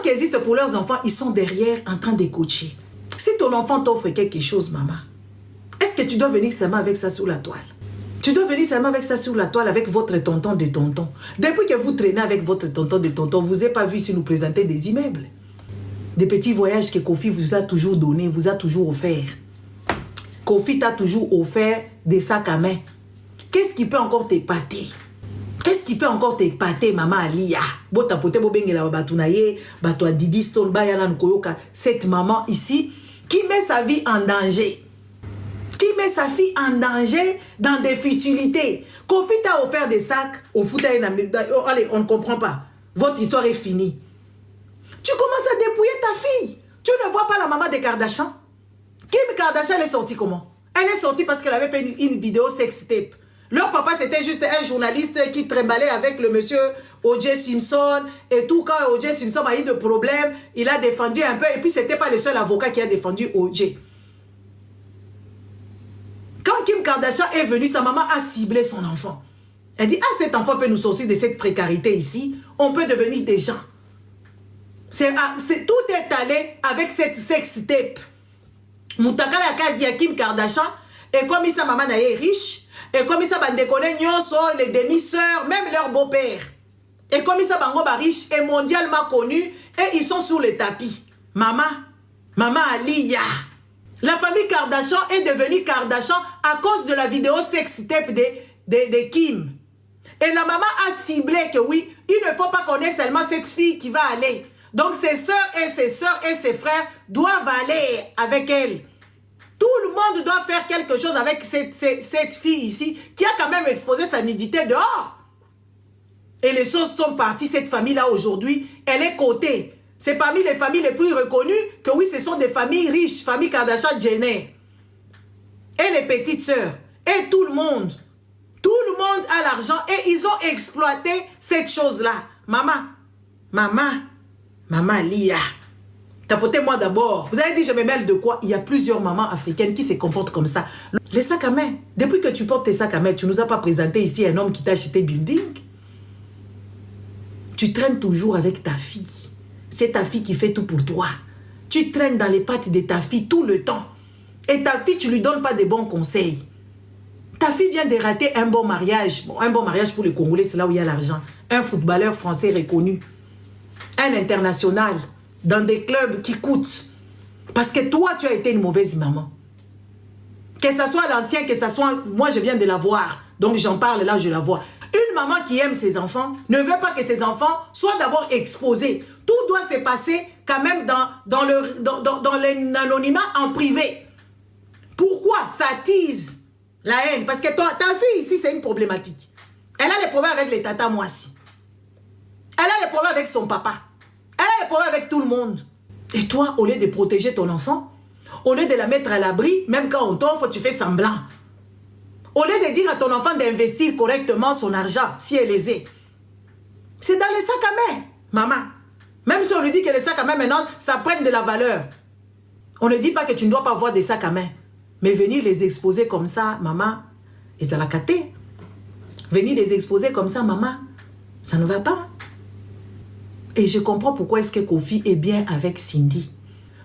qui existent pour leurs enfants, ils sont derrière en train de coacher. Si ton enfant t'offre quelque chose, maman, est-ce que tu dois venir seulement avec ça sur la toile? Tu dois venir seulement avec ça sur la toile avec votre tonton de tonton. Depuis que vous traînez avec votre tonton de tonton, vous n'avez pas vu si nous présenter des immeubles. Des petits voyages que Kofi vous a toujours donné, vous a toujours offert. Kofi t'a toujours offert des sacs à main. Qu'est-ce qui peut encore t'épater? Qu'est-ce qui peut encore t'épater, maman Alia? Cette maman ici qui met sa vie en danger. Qui met sa fille en danger dans des futilités. Kofi t'a offert des sacs au foot. Allez, on ne comprend pas. Votre histoire est finie. Tu commences à dépouiller ta fille. Tu ne vois pas la maman de Kardashian? Kim Kardashian, elle est sortie comment? Elle est sortie parce qu'elle avait fait une vidéo sextape. Leur papa, c'était juste un journaliste qui trimballait avec le monsieur O.J. Simpson et tout. Quand O.J. Simpson a eu des problèmes, il a défendu un peu. Et puis, ce n'était pas le seul avocat qui a défendu O.J. Quand Kim Kardashian est venue, sa maman a ciblé son enfant. Elle dit, ah, cet enfant peut nous sortir de cette précarité ici. On peut devenir des gens. Tout est allé avec cette sextape. Moutaka la Kim Kardashian, et comme sa maman est riche, et comme ça bande connaît les demi-sœurs, même leur beau-père. Et comme ça bango ba riche et mondialement connu, et ils sont sous le tapis. Maman Alia. La famille Kardashian est devenue Kardashian à cause de la vidéo sextape de Kim. Et la maman a ciblé que oui, il ne faut pas connaître seulement cette fille qui va aller. Donc ses sœurs et ses frères doivent aller avec elle. Tout le monde doit faire quelque chose avec cette fille ici qui a quand même exposé sa nudité dehors. Et les choses sont parties. Cette famille-là aujourd'hui, elle est cotée. C'est parmi les familles les plus reconnues que oui, ce sont des familles riches, famille Kardashian-Jenner. Et les petites sœurs. Et tout le monde. Tout le monde a l'argent et ils ont exploité cette chose-là. Maman Lia. Tapotez-moi d'abord. Vous avez dit, je me mêle de quoi? Il y a plusieurs mamans africaines qui se comportent comme ça. Les sacs à main. Depuis que tu portes tes sacs à main, tu ne nous as pas présenté ici un homme qui t'a acheté building. Tu traînes toujours avec ta fille. C'est ta fille qui fait tout pour toi. Tu traînes dans les pattes de ta fille tout le temps. Et ta fille, tu ne lui donnes pas de bons conseils. Ta fille vient de rater un bon mariage. Bon, un bon mariage pour les Congolais, c'est là où il y a l'argent. Un footballeur français reconnu. Un international. Dans des clubs qui coûtent. Parce que toi, tu as été une mauvaise maman. Que ce soit l'ancien, que ce soit... Moi, je viens de la voir. Donc, j'en parle là, je la vois. Une maman qui aime ses enfants ne veut pas que ses enfants soient d'abord exposés. Tout doit se passer quand même dans l'anonymat en privé. Pourquoi ça attise la haine? Parce que ta fille ici, c'est une problématique. Elle a des problèmes avec les tatas, moi aussi. Elle a des problèmes avec son papa. Elle a des problèmes avec tout le monde. Et toi, au lieu de protéger ton enfant, au lieu de la mettre à l'abri, même quand on t'offre, tu fais semblant. Au lieu de dire à ton enfant d'investir correctement son argent, si elle est aisée. C'est dans les sacs à main, maman. Même si on lui dit que les sacs à main, maintenant, ça prenne de la valeur. On ne dit pas que tu ne dois pas avoir des sacs à main. Mais venir les exposer comme ça, maman, et ça l'a caté. Venir les exposer comme ça, maman, ça ne va pas. Et je comprends pourquoi est-ce que Kofi est bien avec Cindy.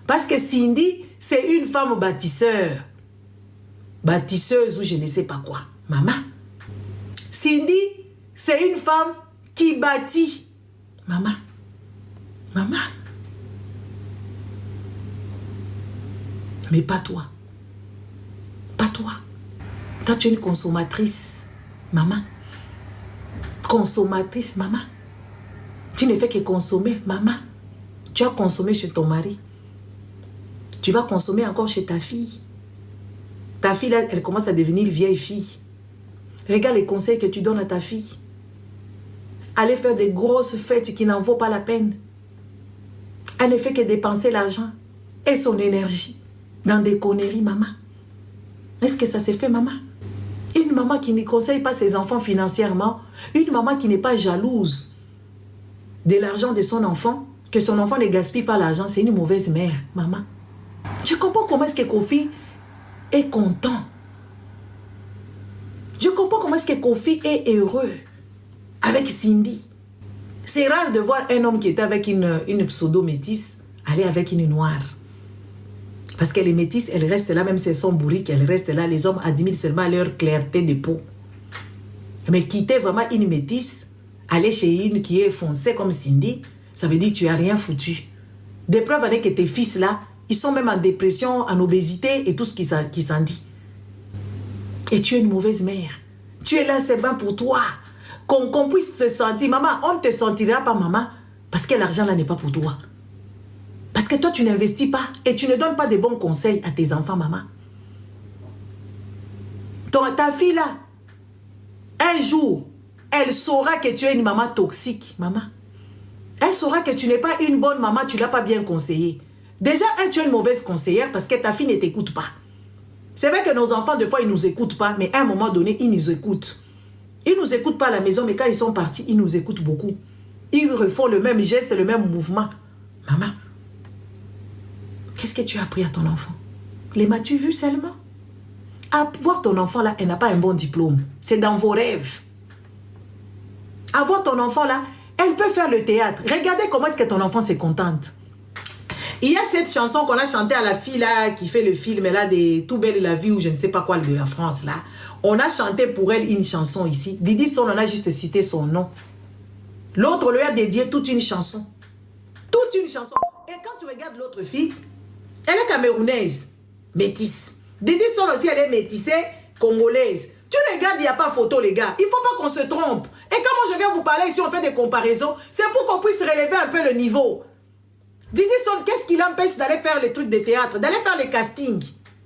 Parce que Cindy, c'est une femme bâtisseur. Bâtisseuse ou je ne sais pas quoi. Maman. Cindy, c'est une femme qui bâtit. Maman. Mais pas toi. Pas toi. Toi, tu es une consommatrice. Maman. Consommatrice, maman. Tu ne fais que consommer, maman. Tu as consommé chez ton mari. Tu vas consommer encore chez ta fille. Ta fille, là, elle commence à devenir vieille fille. Regarde les conseils que tu donnes à ta fille. Allez faire des grosses fêtes qui n'en vaut pas la peine. Elle ne fait que dépenser l'argent et son énergie dans des conneries, maman. Est-ce que ça s'est fait, maman? Une maman qui ne conseille pas ses enfants financièrement, une maman qui n'est pas jalouse de l'argent de son enfant, que son enfant ne gaspille pas l'argent, c'est une mauvaise mère, maman. Je comprends comment est-ce que Kofi est content. Je comprends comment est-ce que Kofi est heureux avec Cindy. C'est rare de voir un homme qui était avec une pseudo-métisse aller avec une noire. Parce qu'elle est métisse, elle reste là, même si elles sont bourriques, elle reste là. Les hommes admirent seulement leur clarté de peau. Mais quitter vraiment une métisse, aller chez une qui est foncée comme Cindy, ça veut dire que tu n'as rien foutu. Des preuves avec que tes fils là, ils sont même en dépression, en obésité et tout ce qui s'en dit. Et tu es une mauvaise mère. Tu es là, c'est bien pour toi. Qu'on puisse te sentir. Maman, on ne te sentira pas, maman, parce que l'argent là n'est pas pour toi. Parce que toi, tu n'investis pas et tu ne donnes pas de bons conseils à tes enfants, maman. Ta fille là, un jour, elle saura que tu es une maman toxique, maman. Elle saura que tu n'es pas une bonne maman, tu ne l'as pas bien conseillée. Déjà, tu es une mauvaise conseillère parce que ta fille ne t'écoute pas. C'est vrai que nos enfants, des fois, ils ne nous écoutent pas, mais à un moment donné, ils nous écoutent. Ils ne nous écoutent pas à la maison, mais quand ils sont partis, ils nous écoutent beaucoup. Ils refont le même geste, le même mouvement. Maman, qu'est-ce que tu as appris à ton enfant? Les m'as-tu vu seulement? À voir ton enfant là, elle n'a pas un bon diplôme. C'est dans vos rêves. À voir ton enfant là, elle peut faire le théâtre. Regardez comment est-ce que ton enfant s'est contente. Il y a cette chanson qu'on a chantée à la fille là, qui fait le film là, de Tout belle la vie ou je ne sais pas quoi de la France là. On a chanté pour elle une chanson ici. Didi Stone, on a juste cité son nom. L'autre lui a dédié toute une chanson. Toute une chanson. Et quand tu regardes l'autre fille, elle est camerounaise, métisse. Didi Stone aussi, elle est métissée, congolaise. Tu regardes, il n'y a pas photo, les gars. Il ne faut pas qu'on se trompe. Et quand moi je viens vous parler ici, on fait des comparaisons, c'est pour qu'on puisse relever un peu le niveau. Didi Stone, qu'est-ce qui l'empêche d'aller faire les trucs de théâtre, d'aller faire les castings,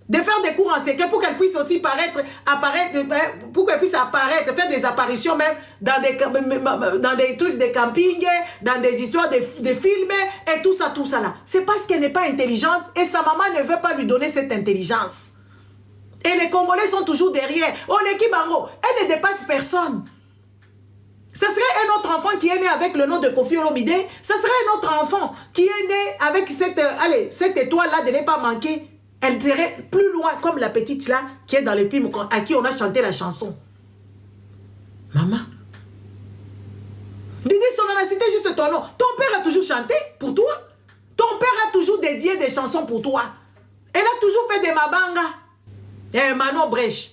de faire des cours en secret pour qu'elle puisse aussi pour qu'elle puisse apparaître, faire des apparitions même dans des trucs de camping, dans des histoires de films et tout ça là. C'est parce qu'elle n'est pas intelligente et sa maman ne veut pas lui donner cette intelligence. Et les Congolais sont toujours derrière. Oh, l'équipe Bango, elle ne dépasse personne. Ce serait un autre enfant qui est né avec le nom de Kofi Olomide. Ce serait un autre enfant qui est né avec cette étoile-là de ne pas manquer. Elle serait plus loin, comme la petite là, qui est dans les films à qui on a chanté la chanson. Maman. Didi, on a cité juste ton nom. Ton père a toujours chanté pour toi. Ton père a toujours dédié des chansons pour toi. Elle a toujours fait des mabanga. Et Manon Brèche.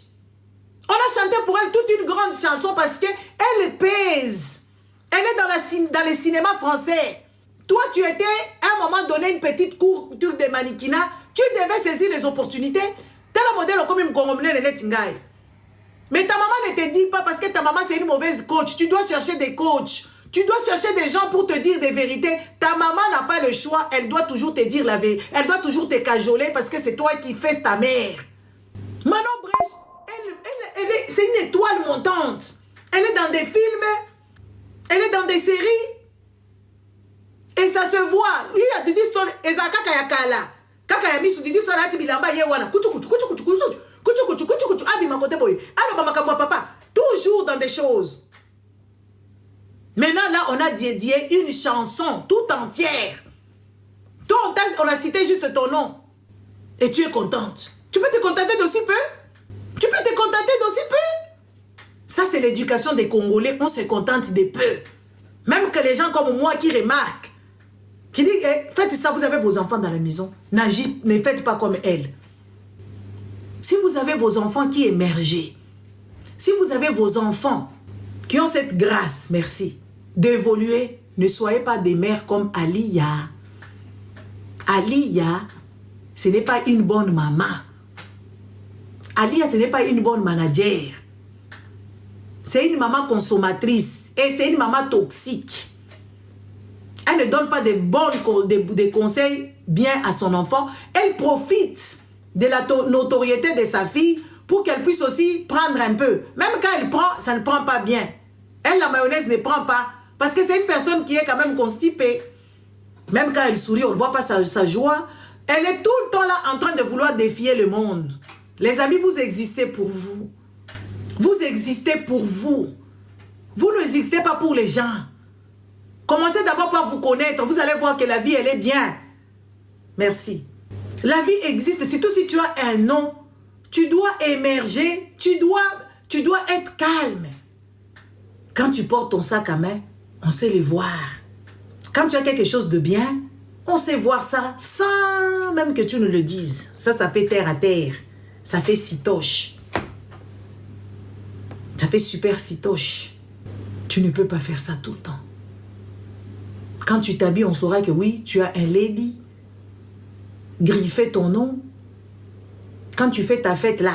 On a chanté pour elle toute une grande chanson parce qu'elle pèse. Elle est dans les cinémas français. Toi, tu étais à un moment donné une petite cour de mannequinat. Tu devais saisir les opportunités. T'es le modèle comme une Congolais de Netingaï. Mais ta maman ne te dit pas parce que ta maman c'est une mauvaise coach. Tu dois chercher des coachs. Tu dois chercher des gens pour te dire des vérités. Ta maman n'a pas le choix. Elle doit toujours te dire la vérité. Elle doit toujours te cajoler parce que c'est toi qui fais ta mère. Manon Brèche, c'est une étoile montante. Elle est dans des films. Elle est dans des séries. Et ça se voit. Il y a Didi Stone. Ezaka Kayakala. Kaka ya misu Didi Stone ati bilamba yewana. Kuchu kuchu kuchu kuchu kuchu. Kuchu kuchu kuchu kuchu. Abi makote boy. Alors mama kamwa papa. Toujours dans des choses. Maintenant là on a dédié une chanson tout entière. Toi on a cité juste ton nom. Et tu es contente. Tu peux te contenter d'aussi peu? Tu peux te contenter d'aussi peu? Ça c'est l'éducation des Congolais. On se contente de peu. Même que les gens comme moi qui remarquent. Qui dit, faites ça, vous avez vos enfants dans la maison. Ne faites pas comme elle. Si vous avez vos enfants qui émergent, si vous avez vos enfants qui ont cette grâce, merci, d'évoluer, ne soyez pas des mères comme Aliya. Aliya, ce n'est pas une bonne maman. Aliya, ce n'est pas une bonne manager. C'est une maman consommatrice et c'est une maman toxique. Elle ne donne pas des conseils bien à son enfant. Elle profite de la notoriété de sa fille pour qu'elle puisse aussi prendre un peu. Même quand elle prend, ça ne prend pas bien. Elle, la mayonnaise ne prend pas. Parce que c'est une personne qui est quand même constipée. Même quand elle sourit, on ne voit pas sa joie. Elle est tout le temps là en train de vouloir défier le monde. Les amis, vous existez pour vous. Vous existez pour vous. Vous n'existez pas pour les gens. Commencez d'abord par vous connaître. Vous allez voir que la vie, elle est bien. Merci. La vie existe. Surtout si tu as un nom, tu dois émerger. Tu dois être calme. Quand tu portes ton sac à main, On sait les voir. Quand tu as quelque chose de bien, on sait voir ça sans même que tu ne le dises. Ça fait terre à terre. Ça fait sitoche. Ça fait super sitoche. Tu ne peux pas faire ça tout le temps. Quand tu t'habilles, on saura que oui, tu as un lady. Griffer ton nom. Quand tu fais ta fête là,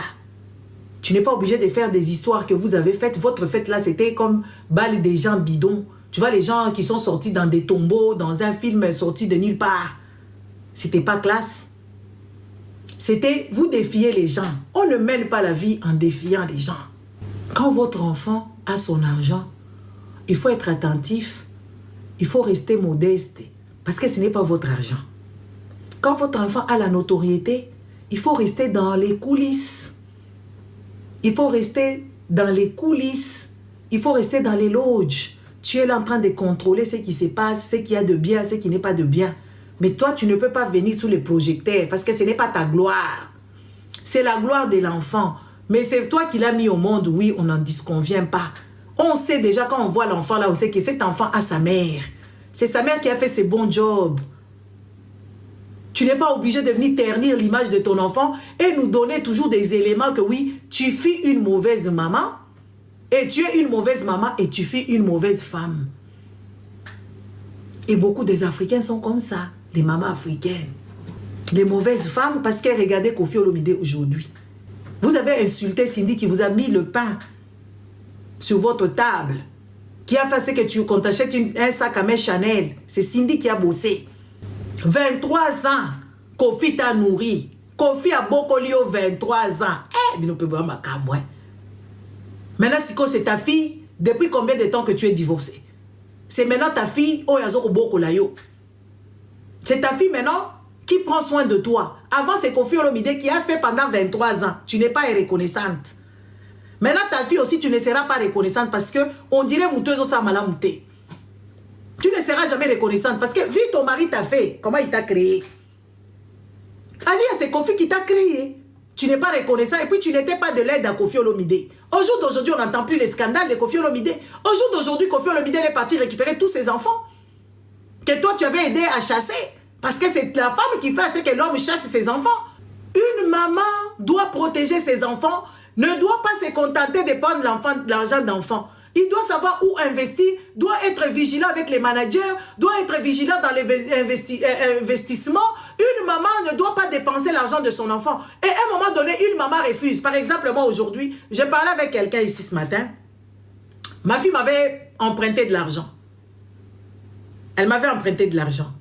tu n'es pas obligé de faire des histoires que vous avez faites. Votre fête là, c'était comme balle des gens bidons. Tu vois les gens qui sont sortis dans des tombeaux, dans un film sorti de nulle part. C'était pas classe. C'était vous défier les gens. On ne mène pas la vie en défiant les gens. Quand votre enfant a son argent, il faut être attentif. Il faut rester modeste. Parce que ce n'est pas votre argent. Quand votre enfant a la notoriété, il faut rester dans les coulisses. Il faut rester dans les coulisses. Il faut rester dans les loges. Tu es là en train de contrôler ce qui se passe, ce qu'il y a de bien, ce qui n'est pas de bien. Mais toi, tu ne peux pas venir sous les projecteurs parce que ce n'est pas ta gloire. C'est la gloire de l'enfant. Mais c'est toi qui l'as mis au monde, oui, on n'en disconvient pas. On sait déjà quand on voit l'enfant là, on sait que cet enfant a sa mère. C'est sa mère qui a fait ce bon job. Tu n'es pas obligé de venir ternir l'image de ton enfant et nous donner toujours des éléments que oui, tu fus une mauvaise maman. Et tu es une mauvaise maman et tu fais une mauvaise femme. Et beaucoup des Africains sont comme ça, les mamans africaines. Les mauvaises femmes parce qu'elles regardaient Koffi Olomide aujourd'hui. Vous avez insulté Cindy qui vous a mis le pain sur votre table. Qui a fait que qu'on t'achète un sac à main Chanel. C'est Cindy qui a bossé. 23 ans, Koffi t'a nourri. Koffi a beaucoup lié 23 ans. Eh, mais on peut voir ma camouin. Maintenant, Siko, c'est ta fille. Depuis combien de temps que tu es divorcée? C'est maintenant ta fille. C'est ta fille maintenant qui prend soin de toi. Avant, c'est Koffi Olomide qui a fait pendant 23 ans. Tu n'es pas reconnaissante. Maintenant, ta fille aussi, tu ne seras pas reconnaissante parce que on dirait mouteuse au samalamouté. Tu ne seras jamais reconnaissante parce que vu ton mari t'a fait, comment il t'a créé. Alia, c'est Koffi qui t'a créé. Tu n'es pas reconnaissant et puis tu n'étais pas de l'aide à Koffi Olomide. Au jour d'aujourd'hui, on n'entend plus les scandales de Koffi Olomide. Au jour d'aujourd'hui, Koffi Olomide est parti récupérer tous ses enfants. Que toi, tu avais aidé à chasser. Parce que c'est la femme qui fait à ce que l'homme chasse ses enfants. Une maman doit protéger ses enfants, ne doit pas se contenter de prendre l'argent d'enfant. Il doit savoir où investir, doit être vigilant avec les managers, doit être vigilant dans les investissements. Une maman ne doit pas dépenser l'argent de son enfant. Et à un moment donné, une maman refuse. Par exemple, moi aujourd'hui, j'ai parlé avec quelqu'un ici ce matin. Ma fille m'avait emprunté de l'argent. Elle m'avait emprunté de l'argent.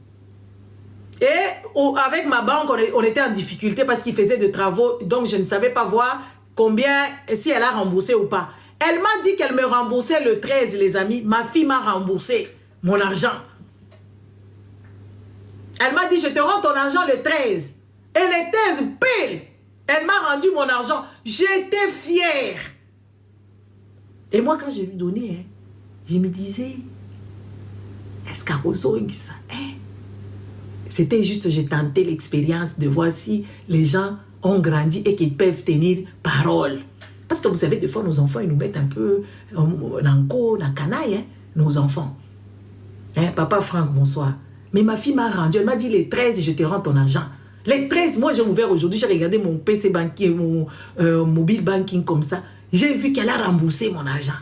Et avec ma banque, on était en difficulté parce qu'il faisait des travaux. Donc, je ne savais pas voir combien, si elle a remboursé ou pas. Elle m'a dit qu'elle me remboursait le 13, les amis. Ma fille m'a remboursé mon argent. Elle m'a dit, je te rends ton argent le 13. Et le 13, pile, elle m'a rendu mon argent. J'étais fière. Et moi, quand je lui donnais, je me disais, est-ce qu'à ça, c'était juste, j'ai tenté l'expérience de voir si les gens ont grandi et qu'ils peuvent tenir parole. Parce que vous savez, des fois, nos enfants, ils nous mettent un peu dans le canaille, hein, nos enfants. Hein, papa Franck, bonsoir. Mais ma fille m'a rendu, elle m'a dit, les 13, je te rends ton argent. Les 13, moi, j'ai ouvert aujourd'hui, j'ai regardé mon PC banking, mon mobile banking comme ça. J'ai vu qu'elle a remboursé mon argent.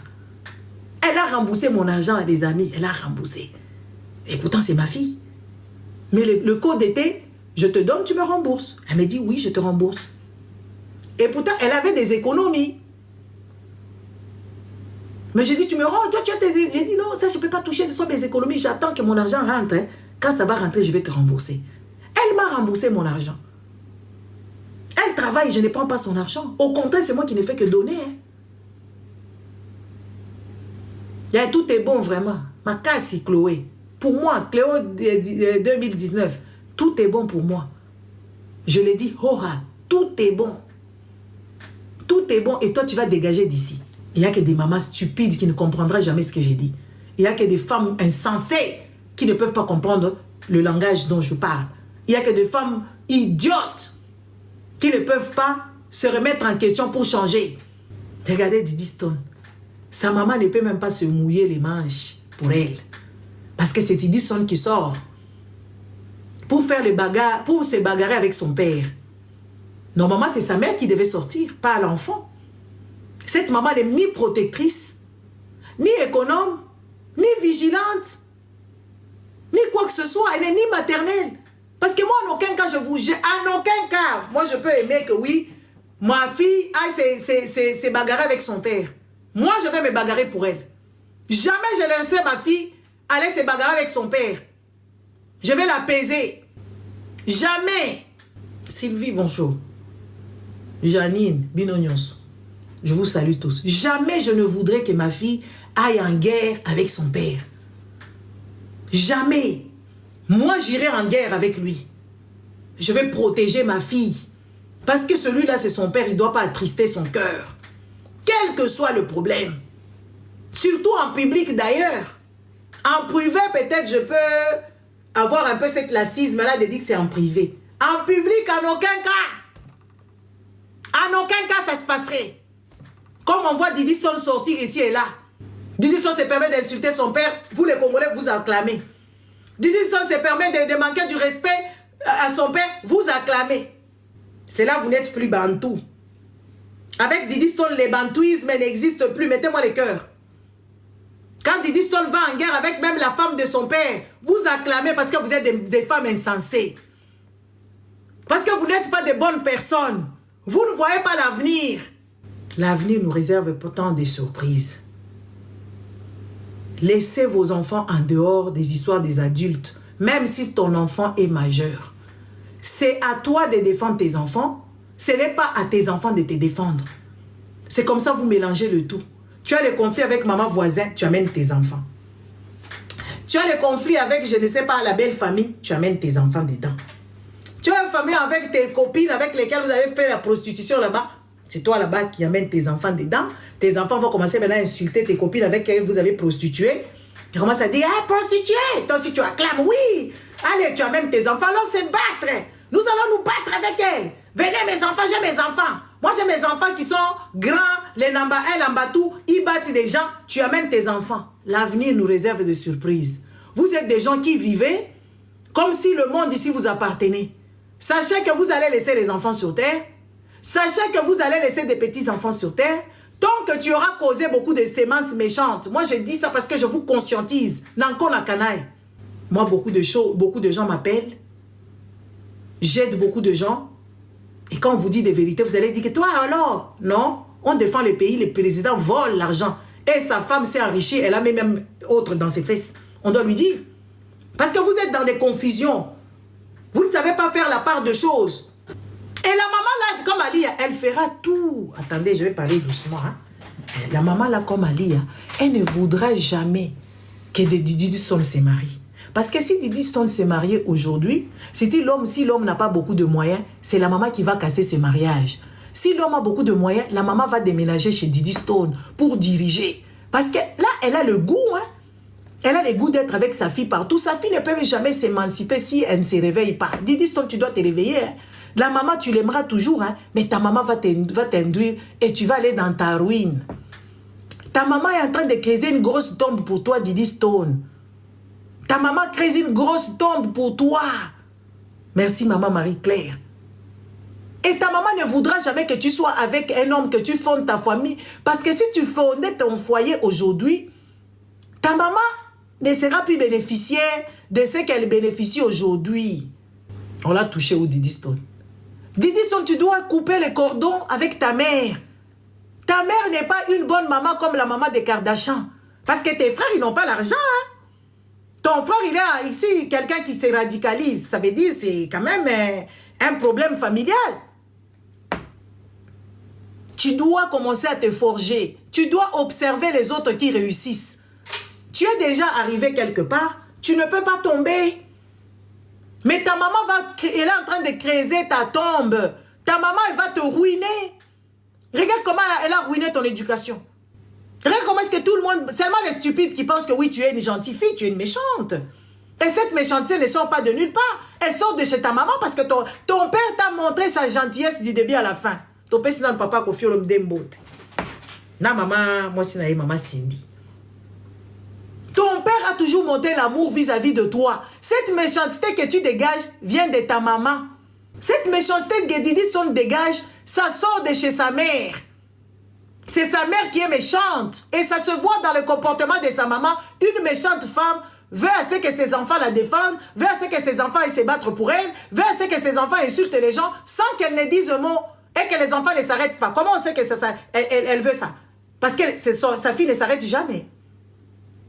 Elle a remboursé mon argent, les amis, elle a remboursé. Et pourtant, c'est ma fille. Mais le code était, je te donne, tu me rembourses. Elle m'a dit, oui, je te rembourse. Et pourtant, elle avait des économies. Mais j'ai dit, tu me rends, toi, tu as tes... J'ai dit, non, ça, je ne peux pas toucher, ce sont mes économies. J'attends que mon argent rentre. Hein. Quand ça va rentrer, je vais te rembourser. Elle m'a remboursé mon argent. Elle travaille, je ne prends pas son argent. Au contraire, c'est moi qui ne fais que donner. Hein. Yeah, tout est bon, vraiment. Ma casse, Chloé. Pour moi, Cléo 2019, tout est bon pour moi. Je l'ai dit, tout est bon. Tout est bon et toi, tu vas dégager d'ici. Il n'y a que des mamans stupides qui ne comprendront jamais ce que j'ai dit. Il n'y a que des femmes insensées qui ne peuvent pas comprendre le langage dont je parle. Il n'y a que des femmes idiotes qui ne peuvent pas se remettre en question pour changer. Regardez Didi Stone. Sa maman ne peut même pas se mouiller les manches pour elle. Parce que c'est Didison qui sort pour faire les bagarres, pour se bagarrer avec son père. Normalement, c'est sa mère qui devait sortir, pas l'enfant. Cette maman n'est ni protectrice, ni économe, ni vigilante, ni quoi que ce soit. Elle n'est ni maternelle. Parce que moi, en aucun cas, en aucun cas, moi, je peux aimer que oui, ma fille s'est bagarrée avec son père. Moi, je vais me bagarrer pour elle. Jamais je laisserai ma fille aller se bagarrer avec son père. Je vais l'apaiser. Jamais. Sylvie, bonjour. Janine, Binonyos, je vous salue tous. Jamais je ne voudrais que ma fille aille en guerre avec son père. Jamais. Moi, j'irai en guerre avec lui. Je vais protéger ma fille. Parce que celui-là, c'est son père. Il ne doit pas attrister son cœur. Quel que soit le problème. Surtout en public d'ailleurs. En privé, peut-être, je peux avoir un peu ce classisme-là de dire que c'est en privé. En public, en aucun cas. En aucun cas, ça se passerait. Comme on voit Didison sortir ici et là. Didison se permet d'insulter son père. Vous, les Congolais, vous acclamez. Didison se permet de manquer du respect à son père. Vous acclamez. C'est là vous n'êtes plus bantou. Avec Didison, les bantouismes n'existent plus. Mettez-moi les cœurs. Quand Didison va en guerre avec même la femme de son père, vous acclamez parce que vous êtes des femmes insensées. Parce que vous n'êtes pas de bonnes personnes. Vous ne voyez pas l'avenir. L'avenir nous réserve pourtant des surprises. Laissez vos enfants en dehors des histoires des adultes, même si ton enfant est majeur. C'est à toi de défendre tes enfants. Ce n'est pas à tes enfants de te défendre. C'est comme ça vous mélangez le tout. Tu as les conflits avec maman voisin, tu amènes tes enfants. Tu as les conflits avec, je ne sais pas, la belle famille, tu amènes tes enfants dedans. Tu as une famille avec tes copines avec lesquelles vous avez fait la prostitution là-bas. C'est toi là-bas qui amènes tes enfants dedans. Tes enfants vont commencer maintenant à insulter tes copines avec lesquelles vous avez prostitué. Ils commencent à dire, ah, prostituée. Toi aussi tu acclames, oui. Allez, tu amènes tes enfants, allons se battre. Nous allons nous battre avec elles. Venez mes enfants, j'ai mes enfants. Moi j'ai mes enfants qui sont grands, les namba 1, namba 2, ils battent des gens. Tu amènes tes enfants. L'avenir nous réserve des surprises. Vous êtes des gens qui vivez comme si le monde ici vous appartenait. Sachez que vous allez laisser les enfants sur terre. Sachez que vous allez laisser des petits-enfants sur terre. Tant que tu auras causé beaucoup de sémences méchantes. Moi, je dis ça parce que je vous conscientise. Nanko na canaille. Moi, beaucoup de gens m'appellent. J'aide beaucoup de gens. Et quand on vous dit des vérités, vous allez dire que toi alors, non, on défend le pays, le président vole l'argent. Et sa femme s'est enrichie, elle a mis même autre dans ses fesses. On doit lui dire. Parce que vous êtes dans des confusions. Vous ne savez pas faire la part de choses. Et la maman là, comme Alia, elle fera tout. Attendez, je vais parler doucement. Hein. La maman là, comme Alia, elle ne voudra jamais que Didison se marie. Parce que si Didison s'est marié aujourd'hui, si l'homme n'a pas beaucoup de moyens, c'est la maman qui va casser ses mariages. Si l'homme a beaucoup de moyens, la maman va déménager chez Didison pour diriger. Parce que là, elle a le goût, hein. Elle a le goût d'être avec sa fille partout. Sa fille ne peut jamais s'émanciper si elle ne se réveille pas. Didison, tu dois te réveiller. Hein. La maman, tu l'aimeras toujours, hein, mais ta maman va t'induire et tu vas aller dans ta ruine. Ta maman est en train de créer une grosse tombe pour toi, Didison. Ta maman crée une grosse tombe pour toi. Merci, maman Marie-Claire. Et ta maman ne voudra jamais que tu sois avec un homme, que tu fondes ta famille. Parce que si tu fondais ton foyer aujourd'hui, ta maman ne sera plus bénéficiaire de ce qu'elle bénéficie aujourd'hui. On l'a touché au Didison. Didison, tu dois couper les cordons avec ta mère. Ta mère n'est pas une bonne maman comme la maman de Kardashian. Parce que tes frères, ils n'ont pas l'argent. Hein? Ton frère, il a ici quelqu'un qui se radicalise. Ça veut dire que c'est quand même un problème familial. Tu dois commencer à te forger. Tu dois observer les autres qui réussissent. Tu es déjà arrivé quelque part. Tu ne peux pas tomber. Mais ta maman elle est en train de creuser ta tombe. Ta maman, elle va te ruiner. Regarde comment elle a ruiné ton éducation. Regarde comment est-ce que tout le monde... Seulement les stupides qui pensent que oui, tu es une gentille fille, tu es une méchante. Et cette méchanceté ne sort pas de nulle part. Elle sort de chez ta maman parce que ton père t'a montré sa gentillesse du début à la fin. Ton père, c'est dans le papa qui fait le m'dembote. Na maman, moi c'est maman Cindy. Ton père père a toujours montré l'amour vis-à-vis de toi. Cette méchanceté que tu dégages vient de ta maman. Cette méchanceté que Didi Stone dégage, ça sort de chez sa mère. C'est sa mère qui est méchante. Et ça se voit dans le comportement de sa maman. Une méchante femme veut assez que ses enfants la défendent, veut assez que ses enfants se battent pour elle, veut assez que ses enfants insultent les gens sans qu'elle ne dise un mot et que les enfants ne s'arrêtent pas. Comment on sait que elle veut ça? Parce que sa fille ne s'arrête jamais.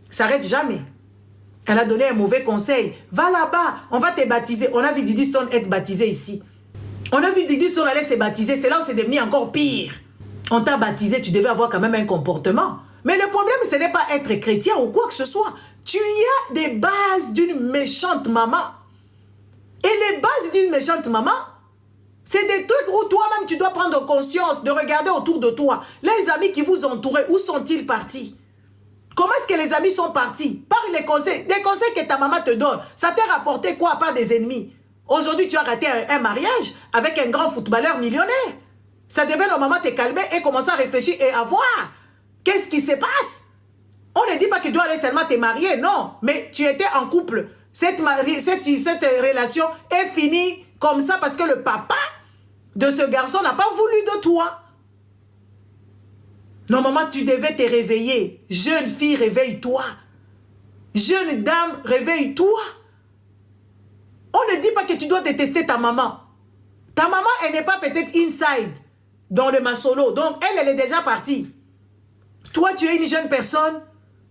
S'arrête jamais. Elle a donné un mauvais conseil. Va là-bas, on va te baptiser. On a vu Didi Stone être baptisé ici. On a vu Didi Stone aller se baptiser. C'est là où c'est devenu encore pire. On t'a baptisé, tu devais avoir quand même un comportement. Mais le problème, ce n'est pas être chrétien ou quoi que ce soit. Tu y as des bases d'une méchante maman. Et les bases d'une méchante maman, c'est des trucs où toi-même, tu dois prendre conscience de regarder autour de toi. Les amis qui vous entouraient, où sont-ils partis? Comment est-ce que les amis sont partis? Par les conseils. Des conseils que ta maman te donne. Ça t'a rapporté quoi à part des ennemis? Aujourd'hui, tu as raté un mariage avec un grand footballeur millionnaire. Ça devait normalement te calmer et commencer à réfléchir et à voir. Qu'est-ce qui se passe? On ne dit pas que tu dois aller seulement te marier, non. Mais tu étais en couple. Cette relation est finie comme ça parce que le papa de ce garçon n'a pas voulu de toi. Normalement, tu devais te réveiller. Jeune fille, réveille-toi. Jeune dame, réveille-toi. On ne dit pas que tu dois détester ta maman. Ta maman, elle n'est pas peut-être inside dans le masolo. Donc, elle est déjà partie. Toi, tu es une jeune personne.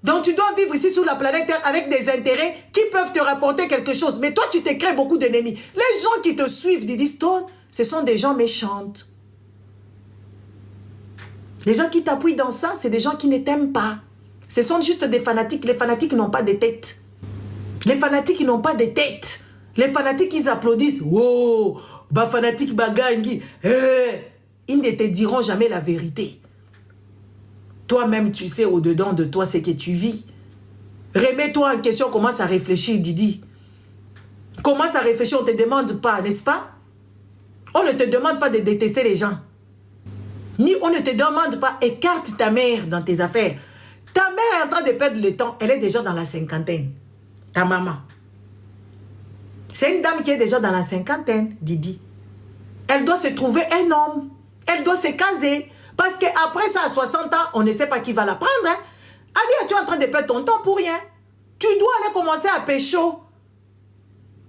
Donc, tu dois vivre ici sur la planète Terre avec des intérêts qui peuvent te rapporter quelque chose. Mais toi, tu te crées beaucoup d'ennemis. Les gens qui te suivent, Didi Stone, ce sont des gens méchants. Les gens qui t'appuient dans ça, c'est des gens qui ne t'aiment pas. Ce sont juste des fanatiques. Les fanatiques n'ont pas de tête. Les fanatiques, ils n'ont pas de tête. Les fanatiques, ils applaudissent. Oh, bah fanatique, bah gangi. Ils ne te diront jamais la vérité. Toi-même, tu sais au-dedans de toi ce que tu vis. Remets-toi en question, commence à réfléchir, Didi. Commence à réfléchir, on ne te demande pas, n'est-ce pas? On ne te demande pas de détester les gens. Ni on ne te demande pas, écarte ta mère dans tes affaires. Ta mère est en train de perdre le temps, elle est déjà dans la cinquantaine. Ta maman. C'est une dame qui est déjà dans la cinquantaine, Didi. Elle doit se trouver un homme. Elle doit se caser. Parce qu'après ça, à 60 ans, on ne sait pas qui va la prendre. Hein? Allez, tu es en train de perdre ton temps pour rien. Tu dois aller commencer à pécho.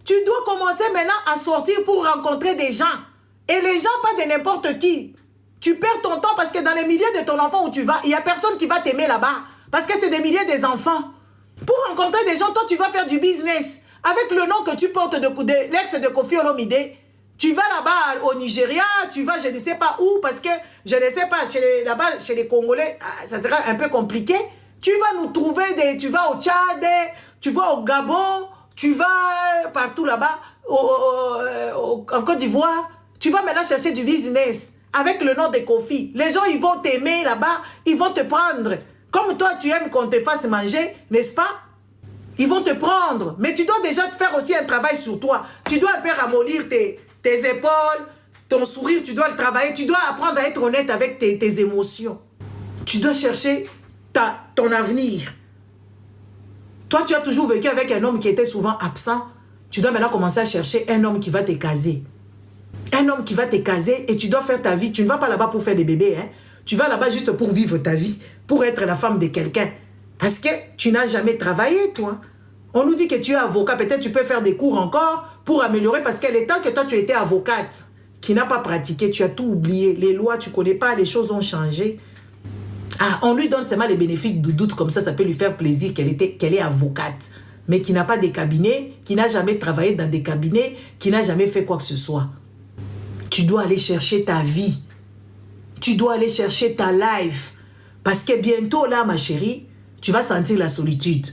Tu dois commencer maintenant à sortir pour rencontrer des gens. Et les gens, pas de n'importe qui. Tu perds ton temps parce que dans les milieux de ton enfant où tu vas, il n'y a personne qui va t'aimer là-bas. Parce que c'est des milliers des enfants. Pour rencontrer des gens, toi, tu vas faire du business. Avec le nom que tu portes de l'ex de Kofi Olomide, tu vas là-bas au Nigeria, tu vas je ne sais pas où, parce que je ne sais pas, là-bas, chez les Congolais, ça sera un peu compliqué. Tu vas nous trouver, tu vas au Tchad, tu vas au Gabon, tu vas partout là-bas, en Côte d'Ivoire. Tu vas maintenant chercher du business avec le nom de Kofi. Les gens, ils vont t'aimer là-bas, ils vont te prendre. Comme toi, tu aimes qu'on te fasse manger, n'est-ce pas? Ils vont te prendre. Mais tu dois déjà faire aussi un travail sur toi. Tu dois un peu ramollir tes épaules, ton sourire, tu dois le travailler. Tu dois apprendre à être honnête avec tes émotions. Tu dois chercher ton avenir. Toi, tu as toujours vécu avec un homme qui était souvent absent. Tu dois maintenant commencer à chercher un homme qui va te caser. Un homme qui va te caser et tu dois faire ta vie. Tu ne vas pas là-bas pour faire des bébés. Hein? Tu vas là-bas juste pour vivre ta vie, pour être la femme de quelqu'un. Parce que tu n'as jamais travaillé, toi. On nous dit que tu es avocat. Peut-être tu peux faire des cours encore pour améliorer. Parce que le temps que toi, tu étais avocate, qui n'a pas pratiqué, tu as tout oublié. Les lois, tu ne connais pas, les choses ont changé. Ah, on lui donne seulement les bénéfices du doute. Comme ça peut lui faire plaisir qu'elle est avocate. Mais qui n'a pas de cabinet, qui n'a jamais travaillé dans des cabinets, qui n'a jamais fait quoi que ce soit. Tu dois aller chercher ta vie. Tu dois aller chercher ta life. Parce que bientôt, là, ma chérie, tu vas sentir la solitude.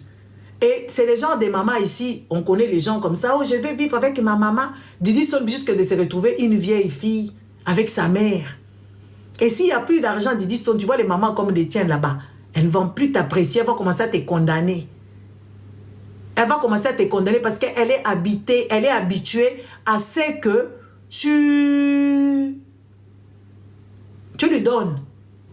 Et c'est les gens des mamans ici, on connaît les gens comme ça. Oh, je vais vivre avec ma maman. Didi Stone jusque de se retrouver une vieille fille avec sa mère. Et s'il n'y a plus d'argent, Didi Stone, tu vois les mamans comme les tiennes là-bas. Elles ne vont plus t'apprécier, elles vont commencer à te condamner. Elle va commencer à te condamner parce qu'elle est habitée, elle est habituée à ce que tu lui donnes.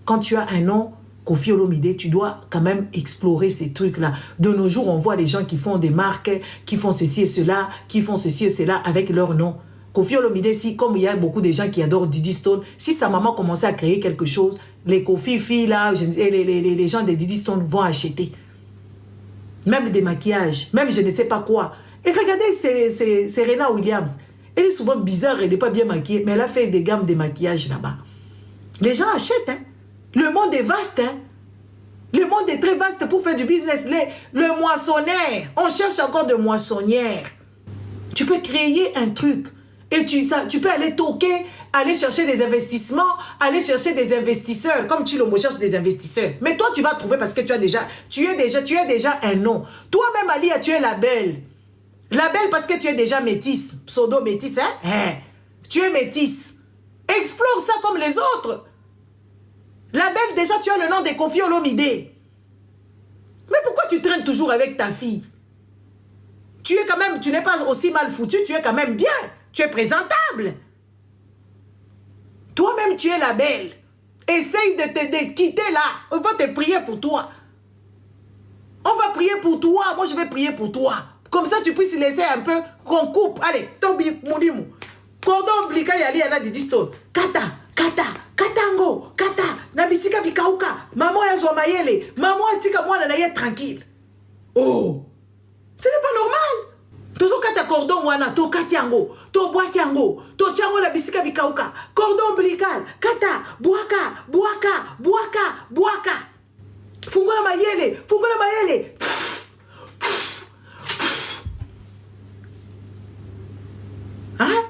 Quand tu as un nom Kofi Olomide, tu dois quand même explorer ces trucs-là. De nos jours, on voit des gens qui font des marques, qui font ceci et cela, qui font ceci et cela avec leur nom. Kofi Olomide, si, comme il y a beaucoup de gens qui adorent Diddy Stone, si sa maman commençait à créer quelque chose, les Kofi filles là, les gens de Diddy Stone vont acheter. Même des maquillages, même je ne sais pas quoi. Et regardez, c'est Serena Williams. Elle est souvent bizarre, elle n'est pas bien maquillée, mais elle a fait des gammes de maquillage là-bas. Les gens achètent, hein. Le monde est vaste, hein. Le monde est très vaste pour faire du business. Le moissonnaire, on cherche encore de moissonnières. Tu peux créer un truc et tu peux aller toquer, aller chercher des investissements, aller chercher des investisseurs, comme tu le cherches des investisseurs. Mais toi, tu vas trouver parce que tu es déjà un nom. Toi-même, Alia, tu es la belle. La belle parce que tu es déjà métisse, pseudo-métisse, hein? Tu es métisse. Explore ça comme les autres. La belle, déjà, tu as le nom de Kofi Olomide. Mais pourquoi tu traînes toujours avec ta fille? Tu es quand même, tu n'es pas aussi mal foutu, tu es quand même bien. Tu es présentable. Toi-même, tu es la belle. Essaye de quitter là. On va te prier pour toi. On va prier pour toi. Moi, je vais prier pour toi. Comme ça, tu puisses laisser un peu qu'on coupe. Allez, Tobi Moudimou. Cordon ombilical yali yana Diddy Stone. Kata, katango, kata. Nabisika bikauka. Maman ya zomayele. Maman atika mwana na ye tranquille. Oh. Ce n'est pas normal. Tozo kata cordon wana, to katiango, to boakiango, to tiango la bisika bikauka. Cordon ombilical. Kata, buaka. Fungola mayele. Hein?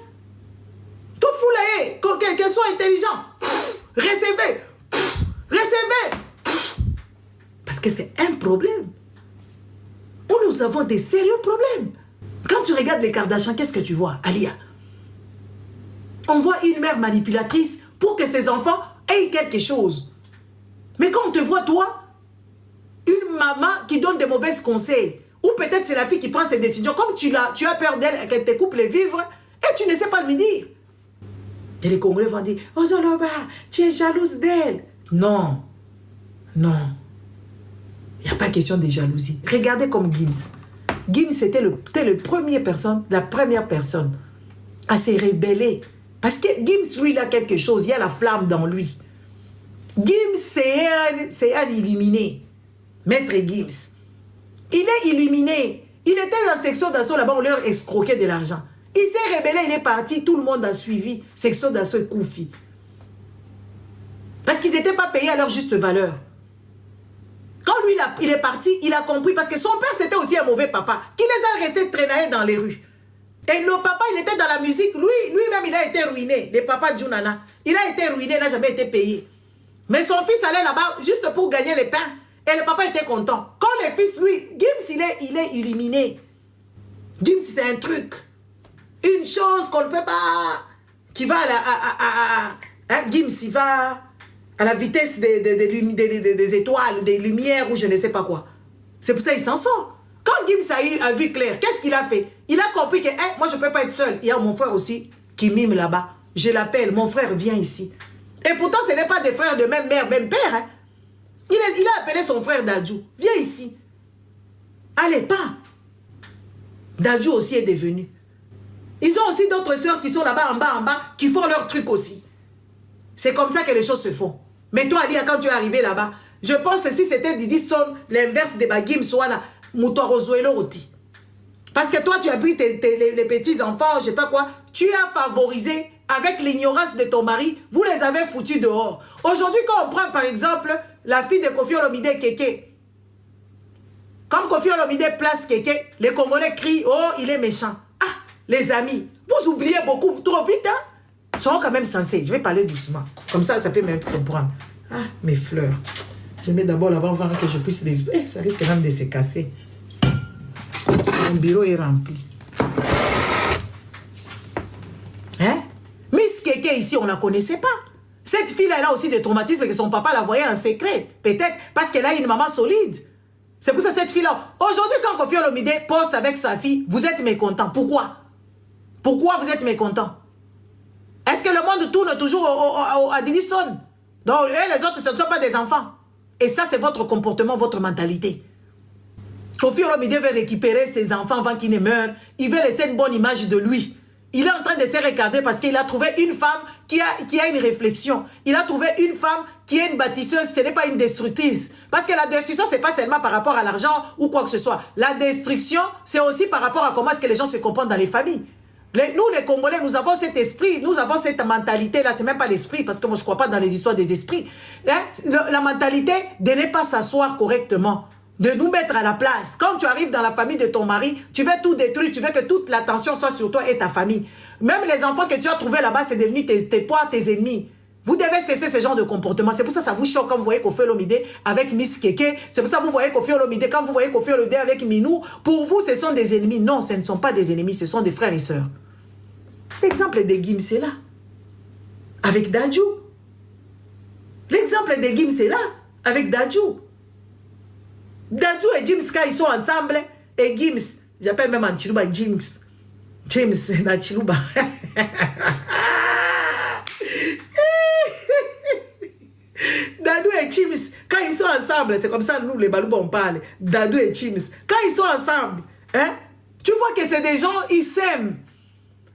Tout fou là, qu'elle soit intelligent. Recevez. Parce que c'est un problème. Nous avons des sérieux problèmes. Quand tu regardes les Kardashians, qu'est-ce que tu vois, Alia? On voit une mère manipulatrice pour que ses enfants aient quelque chose. Mais quand on te voit, toi, une maman qui donne des mauvais conseils, ou peut-être c'est la fille qui prend ses décisions, comme tu as peur d'elle, qu'elle te coupe les vivres, et tu ne sais pas lui dire. Et les Congolais vont dire, oh Zoloba, tu es jalouse d'elle. Non. Il n'y a pas question de jalousie. Regardez comme Gims. Gims était la première personne à se rebeller. Parce que Gims, lui, il a quelque chose. Il y a la flamme dans lui. Gims, c'est un illuminé. Maître Gims. Il est illuminé. Il était dans la section d'assaut là-bas, on leur escroquait de l'argent. Il s'est rebellé, il est parti. Tout le monde a suivi. Section d'assaut Koufi. Parce qu'ils n'étaient pas payés à leur juste valeur. Quand lui, il est parti, il a compris. Parce que son père, c'était aussi un mauvais papa. Qui les a restés traînaillés dans les rues. Et le papa, il était dans la musique. Lui-même, il a été ruiné. Le papa Junana. Il a été ruiné, il n'a jamais été payé. Mais son fils allait là-bas juste pour gagner les pains. Et le papa était content. Quand le fils, lui, Gims, il est illuminé. Gims, c'est un truc. Une chose qu'on ne peut pas... Qui va Gims, il va à la vitesse des étoiles, des lumières ou je ne sais pas quoi. C'est pour ça qu'il s'en sort. Quand Gims a vu clair, qu'est-ce qu'il a fait? Il a compris que moi, je ne peux pas être seul. Il y a mon frère aussi qui mime là-bas. Je l'appelle, mon frère vient ici. Et pourtant, ce n'est pas des frères de même mère, même père. Hein? Il a appelé son frère Dadju. Viens ici. Allez, pas. Dadju aussi est devenu. Ils ont aussi d'autres sœurs qui sont là-bas, en bas, qui font leur truc aussi. C'est comme ça que les choses se font. Mais toi, Alia, quand tu es arrivé là-bas, je pense que si c'était Diddy Stone, l'inverse de Bagim, soit là, Moutorozoelo Roti. Parce que toi, tu as pris les petits-enfants, je sais pas quoi, tu as favorisé avec l'ignorance de ton mari, vous les avez foutus dehors. Aujourd'hui, quand on prend par exemple la fille de Kofi Olomide Keke, comme Kofi Olomide place Keke, les Congolais crient, oh, il est méchant. Ah, les amis, vous oubliez beaucoup trop vite, hein? Ils sont quand même sensés. Je vais parler doucement. Comme ça, ça peut même comprendre. Ah, mes fleurs. Je mets d'abord l'avant avant que je puisse les... Eh, ça risque même de se casser. Mon bureau est rempli. Hein? Miss Keke, ici, on ne la connaissait pas. Cette fille, elle a aussi des traumatismes que son papa la voyait en secret. Peut-être parce qu'elle a une maman solide. C'est pour ça cette fille-là... Aujourd'hui, quand Kofi Olomide poste avec sa fille, vous êtes mécontent. Pourquoi? Pourquoi vous êtes mécontent? Est-ce que le monde tourne toujours à Diddy Stone? Donc, les autres, ce ne sont pas des enfants. Et ça, c'est votre comportement, votre mentalité. Kofi Olomide veut récupérer ses enfants avant qu'ils ne meurent. Il veut laisser une bonne image de lui. Il est en train de se regarder parce qu'il a trouvé une femme qui a une réflexion. Il a trouvé une femme qui est une bâtisseuse, ce n'est pas une destructrice. Parce que la destruction, ce n'est pas seulement par rapport à l'argent ou quoi que ce soit. La destruction, c'est aussi par rapport à comment est-ce que les gens se comportent dans les familles. Nous, les Congolais, nous avons cet esprit, nous avons cette mentalité-là. Ce n'est même pas l'esprit, parce que moi, je ne crois pas dans les histoires des esprits. Hein? La mentalité de ne pas s'asseoir correctement, de nous mettre à la place. Quand tu arrives dans la famille de ton mari, tu veux tout détruire, tu veux que toute l'attention soit sur toi et ta famille. Même les enfants que tu as trouvés là-bas, c'est devenu tes poids, tes ennemis. Vous devez cesser ce genre de comportement. C'est pour ça que ça vous choque quand vous voyez Kofi Olomide avec Miss Keke. C'est pour ça que vous voyez Kofi Olomide quand vous voyez Kofi Olomide avec Minou. Pour vous, ce sont des ennemis. Non, ce ne sont pas des ennemis, ce sont des frères et sœurs. L'exemple de Gims, c'est là. Avec Dadju. L'exemple de Gims, c'est là. Avec Dadju. Dadju et Gims, quand ils sont ensemble, et Gims, j'appelle même en Chiluba Gims. James, na Chiluba. Dadju et Gims, quand ils sont ensemble, c'est comme ça, nous, les Balouba, on parle. Dadju et Gims, quand ils sont ensemble, hein, tu vois que c'est des gens, ils s'aiment.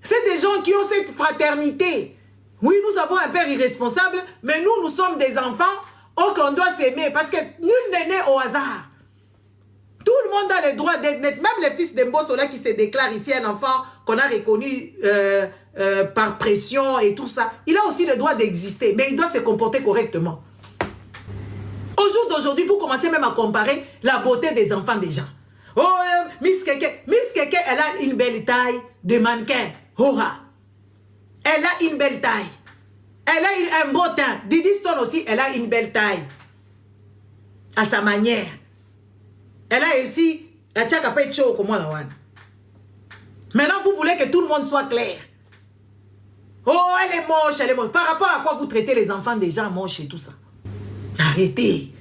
C'est des gens qui ont cette fraternité. Oui, nous avons un père irresponsable, mais nous sommes des enfants qu'on doit s'aimer parce que nul n'est né au hasard. Tout le monde a le droit d'être net. Même les fils d'Embosola qui se déclarent ici un enfant qu'on a reconnu par pression et tout ça. Il a aussi le droit d'exister, mais il doit se comporter correctement. Au jour d'aujourd'hui, vous commencez même à comparer la beauté des enfants des gens. Oh, Miss Keke, elle a une belle taille de mannequin. Hora. Elle a une belle taille. Elle a un beau teint. Didi Stone aussi, elle a une belle taille. À sa manière. Elle a aussi la tchakapé chaud comme moi. Maintenant, vous voulez que tout le monde soit clair. Oh, elle est moche, elle est moche. Par rapport à quoi vous traitez les enfants des gens moches et tout ça. Arrêtez.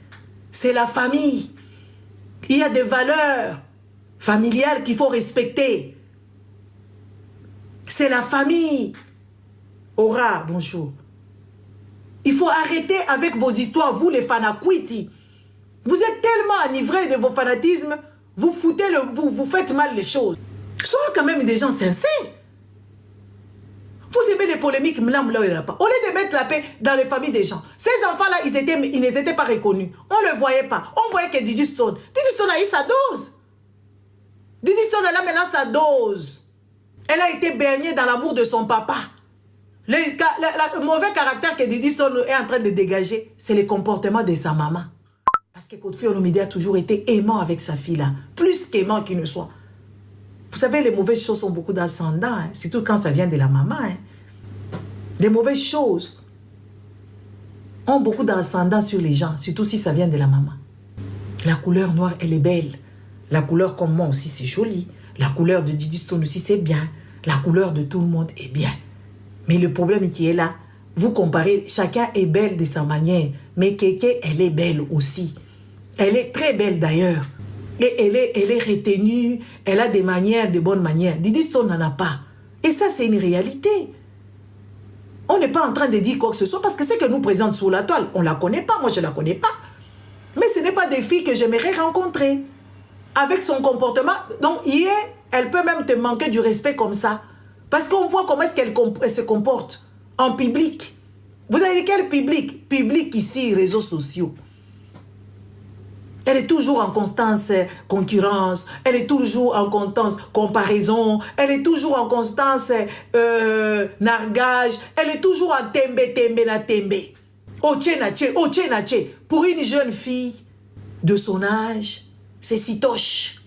C'est la famille. Il y a des valeurs familiales qu'il faut respecter. C'est la famille. Aura, bonjour. Il faut arrêter avec vos histoires, vous les fanakwiti. Vous êtes tellement enivrés de vos fanatismes, vous faites mal les choses. Soyez quand même des gens sincères. Vous aimez les polémiques, au lieu de mettre la paix dans les familles des gens. Ces enfants-là, ils n'étaient pas reconnus. On ne le voyait pas. On voyait que Didi Stone a eu sa dose. Didi Stone a maintenant sa dose. Elle a été baignée dans l'amour de son papa. Le mauvais caractère que Didi Stone est en train de dégager, c'est le comportement de sa maman. Parce que Kofi Olomide a toujours été aimant avec sa fille-là. Plus qu'aimant qu'il ne soit. Vous savez, les mauvaises choses ont beaucoup d'ascendant. Hein, surtout quand ça vient de la maman. Hein. Les mauvaises choses ont beaucoup d'ascendant sur les gens. Surtout si ça vient de la maman. La couleur noire, elle est belle. La couleur comme moi aussi, c'est joli. La couleur de Didi Stone aussi, c'est bien. La couleur de tout le monde est bien. Mais le problème qui est là, vous comparez, chacun est belle de sa manière. Mais Keke, elle est belle aussi. Elle est très belle d'ailleurs. Et elle est retenue, elle a des manières, de bonnes manières. Didi Stone n'en a pas. Et ça, c'est une réalité. On n'est pas en train de dire quoi que ce soit parce que c'est que nous présente sur la toile. On ne la connaît pas, moi je ne la connais pas. Mais ce n'est pas des filles que j'aimerais rencontrer. Avec son comportement, donc hier, elle peut même te manquer du respect comme ça. Parce qu'on voit comment est-ce qu'elle se comporte en public. Vous avez quel public? Public ici, réseaux sociaux. Elle est toujours en constance concurrence, elle est toujours en constance comparaison, elle est toujours en constance nargage, elle est toujours en tembe na tembe. Oche na che. Pour une jeune fille de son âge, c'est sitoche.